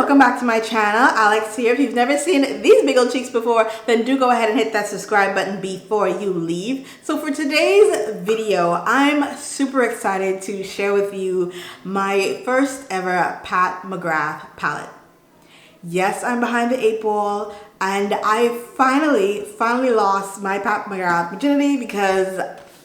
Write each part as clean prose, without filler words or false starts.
welcome back to my channel. Alex here. If you've never seen these big old cheeks before, then do go ahead and hit that subscribe button before you leave. So for today's video, I'm super excited to share with you my first ever Pat McGrath palette. Yes, I'm behind the 8 ball, and I finally lost my Pat McGrath virginity because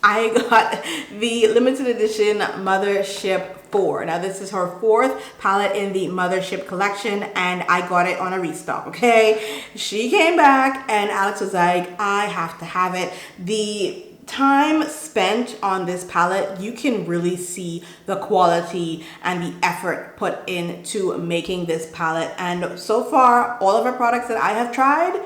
I got the limited edition Mothership 4. Now this is her 4th palette in the Mothership collection, and I got it on a restock, okay? She came back and Alex was like, I have to have it. The time spent on this palette, you can really see the quality and the effort put into making this palette, and so far all of her products that I have tried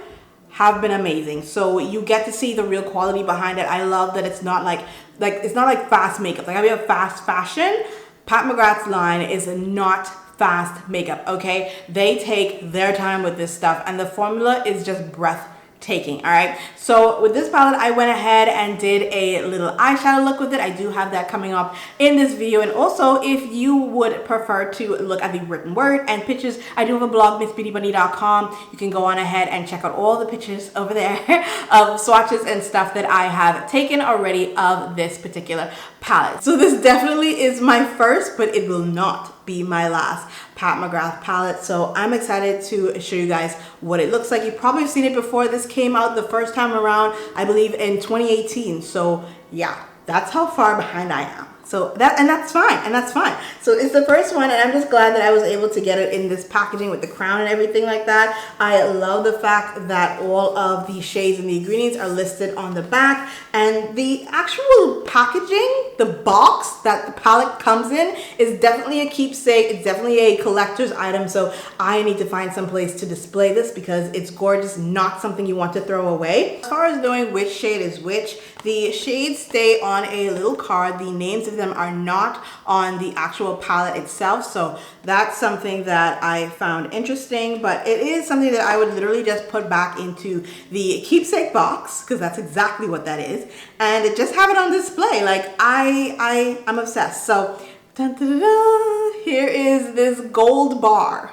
have been amazing. So you get to see the real quality behind it. I love that it's not like it's not like fast makeup. Like we have fast fashion. Pat McGrath's line is not fast makeup, okay? They take their time with this stuff, and the formula is just breathtaking, all right? So with this palette, I went ahead and did a little eyeshadow look with it. I do have that coming up in this video. And also, if you would prefer to look at the written word and pictures, I do have a blog, MissBeautyBunny.com. You can go on ahead and check out all the pictures over there of swatches and stuff that I have taken already of this particular palette. So this definitely is my first, but it will not be my last Pat McGrath palette. So I'm excited to show you guys what it looks like. You've probably seen it before. This came out the first time around, I believe, in 2018. So yeah, that's how far behind I am. So that's fine. So it's the first one, and I'm just glad that I was able to get it in this packaging with the crown and everything like that. I love the fact that all of the shades and the ingredients are listed on the back, and the actual packaging, the box that the palette comes in, is definitely a keepsake. It's definitely a collector's item, so I need to find some place to display this because it's gorgeous, not something you want to throw away. As far as knowing which shade is which, the shades stay on a little card. The names of them are not on the actual palette itself, so that's something that I found interesting, but it is something that I would literally just put back into the keepsake box, because that's exactly what that is, and just have it on display. Like I'm obsessed. So dun, dun, dun, dun, here is this gold bar.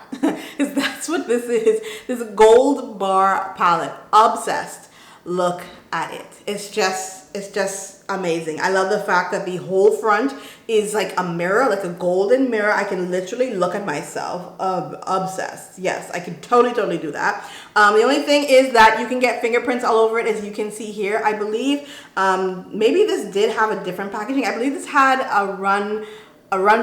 That's what this is, this gold bar palette. Obsessed. Look at it. It's just amazing. I love the fact that the whole front is like a mirror, like a golden mirror. I can literally look at myself. Obsessed. Yes, I can totally do that. The only thing is that you can get fingerprints all over it, as you can see here. I believe maybe this did have a different packaging. I believe this had a run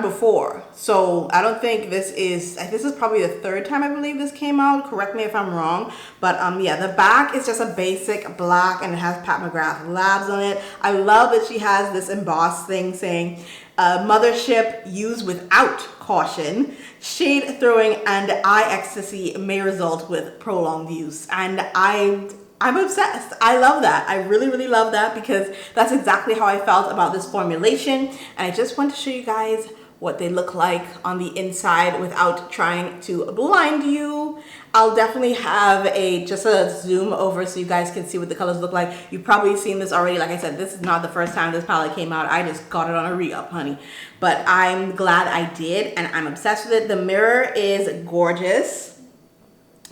before, so I don't think this is probably the 3rd time I believe this came out. Correct me if I'm wrong, but yeah, the back is just a basic black and it has Pat McGrath labs on it. I love that she has this embossed thing saying Mothership used without caution, shade throwing and eye ecstasy may result with prolonged use. And I'm obsessed. I love that. I really love that, because that's exactly how I felt about this formulation. And I just want to show you guys what they look like on the inside without trying to blind you. I'll definitely have just a zoom over so you guys can see what the colors look like. You've probably seen this already. Like I said, this is not the first time this palette came out. I just got it on a re-up, honey. But I'm glad I did, and I'm obsessed with it. The mirror is gorgeous.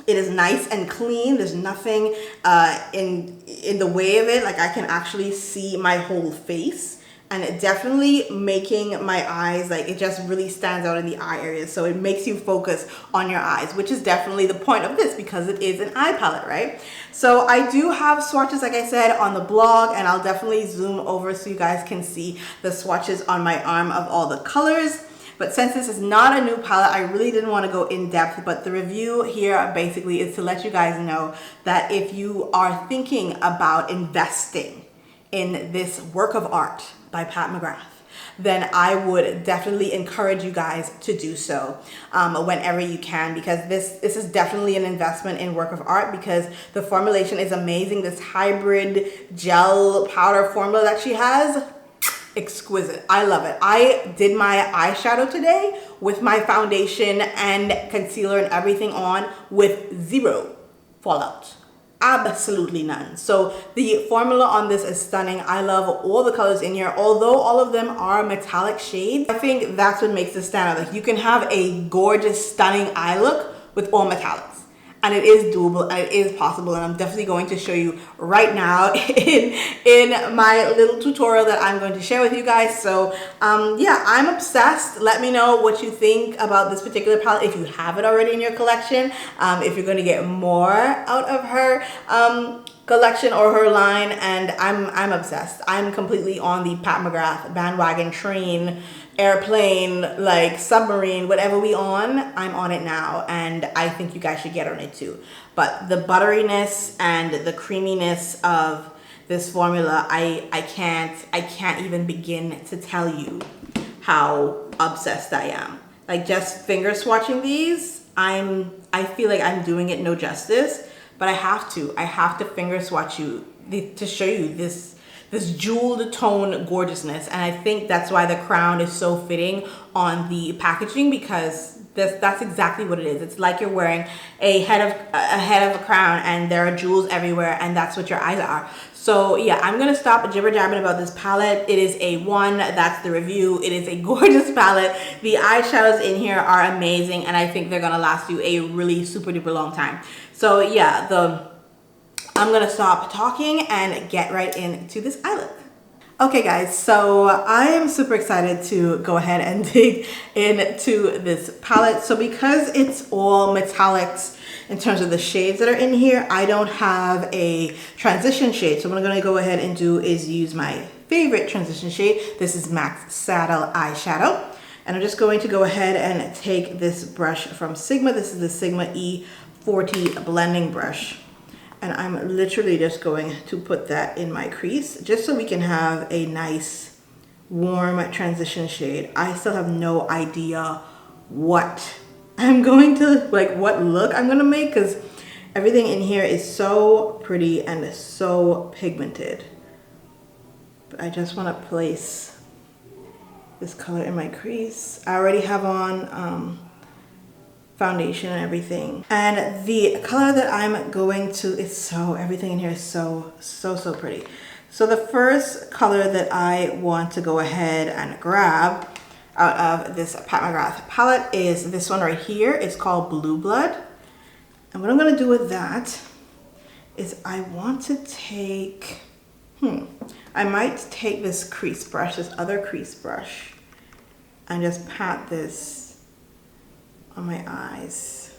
It is nice and clean. There's nothing in the way of it. Like I can actually see my whole face, and it definitely making my eyes, like it just really stands out in the eye area. So it makes you focus on your eyes, which is definitely the point of this, because it is an eye palette, right? So I do have swatches, like I said, on the blog, and I'll definitely zoom over so you guys can see the swatches on my arm of all the colors. But since this is not a new palette, I really didn't want to go in depth, but the review here basically is to let you guys know that if you are thinking about investing in this work of art by Pat McGrath, then I would definitely encourage you guys to do so whenever you can, because this is definitely an investment in work of art, because the formulation is amazing. This hybrid gel powder formula that she has, exquisite. I love it. I did my eyeshadow today with my foundation and concealer and everything on with 0 fallout. Absolutely none. So the formula on this is stunning. I love all the colors in here. Although all of them are metallic shades, I think that's what makes this stand out. Like, you can have a gorgeous, stunning eye look with all metallics. And it is doable and it is possible, and I'm definitely going to show you right now in my little tutorial that I'm going to share with you guys. So yeah, I'm obsessed. Let me know what you think about this particular palette, if you have it already in your collection, if you're going to get more out of her collection or her line. And I'm obsessed. I'm completely on the Pat McGrath bandwagon train, airplane, like submarine, whatever we on, I'm on it now, and I think you guys should get on it too. But the butteriness and the creaminess of this formula, I can't even begin to tell you how obsessed I am. Like, just finger swatching these, I feel like I'm doing it no justice, but I have to finger swatch you to show you this jeweled tone gorgeousness. And I think that's why the crown is so fitting on the packaging, because that's exactly what it is. It's like you're wearing a head of a crown and there are jewels everywhere, and that's what your eyes are. So yeah, I'm gonna stop jibber jabbing about this palette. It is a 1, that's the review. It is a gorgeous palette. The eyeshadows in here are amazing, and I think they're gonna last you a really super duper long time. So yeah, I'm gonna stop talking and get right into this eye look. Okay guys, so I am super excited to go ahead and dig into this palette. So because it's all metallics in terms of the shades that are in here, I don't have a transition shade. So what I'm gonna go ahead and do is use my favorite transition shade. This is MAC's Saddle Eyeshadow. And I'm just going to go ahead and take this brush from Sigma. This is the Sigma E40 blending brush. And I'm literally just going to put that in my crease just so we can have a nice warm transition shade. I still have no idea what I'm going to, like, what look I'm gonna make, because everything in here is so pretty and so pigmented. But I just want to place this color in my crease. I already have on foundation and everything, and the color that I'm going to everything in here is so pretty. So the first color that I want to go ahead and grab out of this Pat McGrath palette is this one right here. It's called Blue Blood, and what I'm going to do with that is I want to take I might take this crease brush, this other crease brush, and just pat this on my eyes.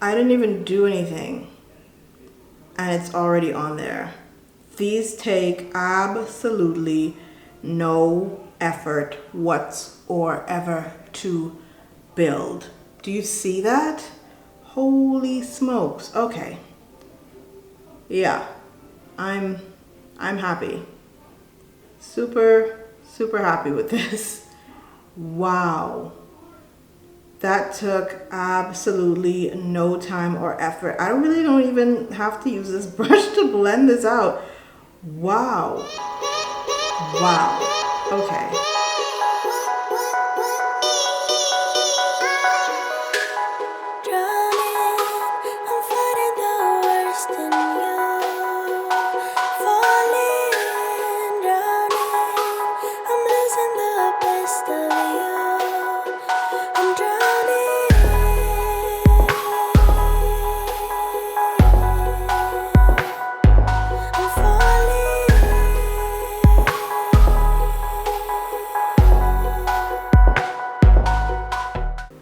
I didn't even do anything and it's already on there. These take absolutely no effort whatsoever to build. Do you see that? Holy smokes. Okay. Yeah. I'm happy. Super happy with this. Wow. That took absolutely no time or effort. I really don't even have to use this brush to blend this out. Wow. Wow. Okay.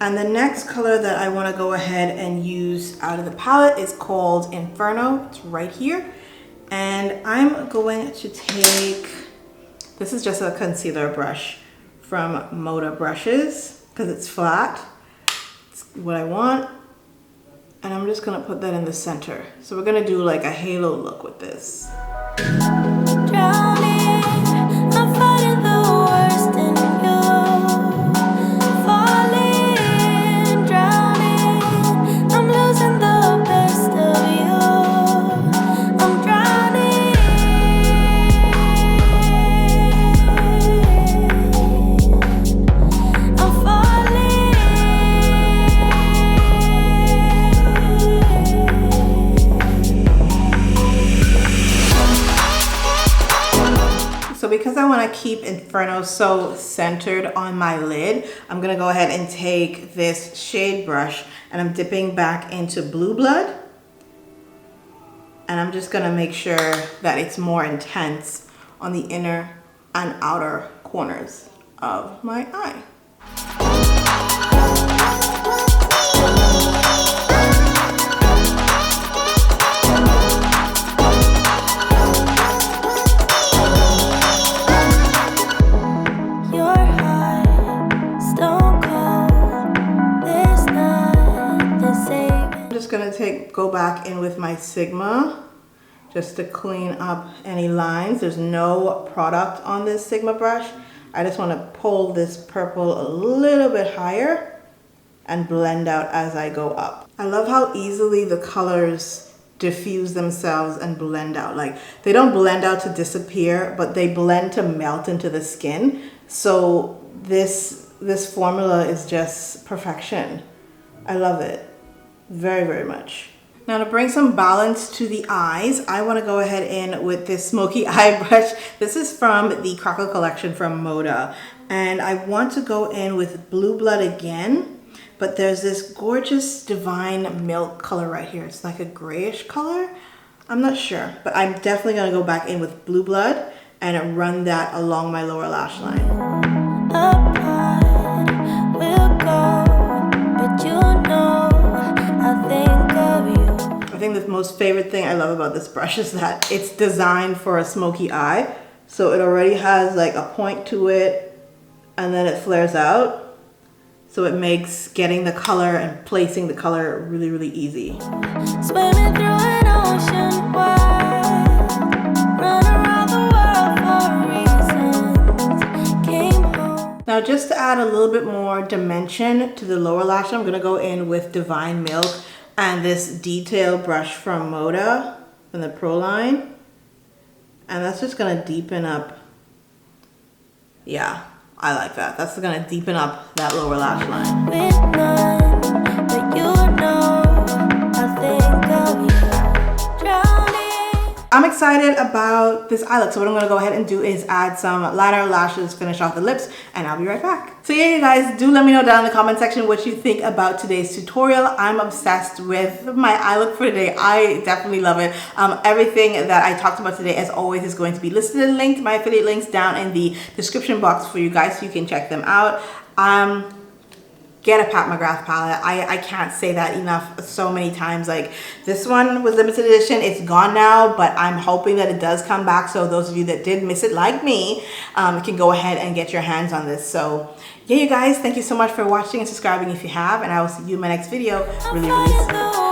And the next color that I want to go ahead and use out of the palette is called Inferno. It's right here. And I'm going to take, this is just a concealer brush from Moda Brushes because it's flat. It's what I want. And I'm just going to put that in the center. So we're going to do like a halo look with this. So because I want to keep Inferno so centered on my lid, I'm going to go ahead and take this shade brush and I'm dipping back into Blue Blood. And I'm just going to make sure that it's more intense on the inner and outer corners of my eye. Gonna go back in with my Sigma just to clean up any lines. There's no product on this Sigma brush. I just want to pull this purple a little bit higher and blend out as I go up. I love how easily the colors diffuse themselves and blend out. Like, they don't blend out to disappear, but they blend to melt into the skin. So this formula is just perfection. I love it very, very much. Now, to bring some balance to the eyes, I want to go ahead in with this smoky eye brush. This is from the Crackle collection from Moda. And I want to go in with Blue Blood again, but there's this gorgeous Divine Milk color right here. It's like a grayish color. I'm not sure, but I'm definitely going to go back in with Blue Blood and run that along my lower lash line. I think the most favorite thing I love about this brush is that it's designed for a smoky eye. So it already has like a point to it and then it flares out. So it makes getting the color and placing the color really, really easy. Swimming through an ocean wide, run around the world for reasons, came home. Now, just to add a little bit more dimension to the lower lash, I'm gonna go in with Divine Milk and this detail brush from Moda from the Pro line. And that's just gonna deepen up. Yeah, I like that. That's gonna deepen up that lower lash line. With none, but you know, I think of you, drowning. I'm excited about this eye look. So what I'm gonna go ahead and do is add some liner, lashes, finish off the lips, and I'll be right back. So yeah, you guys, do let me know down in the comment section what you think about today's tutorial. I'm obsessed with my eye look for today. I definitely love it. Everything that I talked about today, as always, is going to be listed and linked, my affiliate links down in the description box for you guys so you can check them out. Get a Pat McGrath palette. I can't say that enough so many times. Like, this one was limited edition. It's gone now, but I'm hoping that it does come back. So those of you that did miss it like me can go ahead and get your hands on this. So yeah, you guys, thank you so much for watching and subscribing if you have, and I will see you in my next video really, really soon.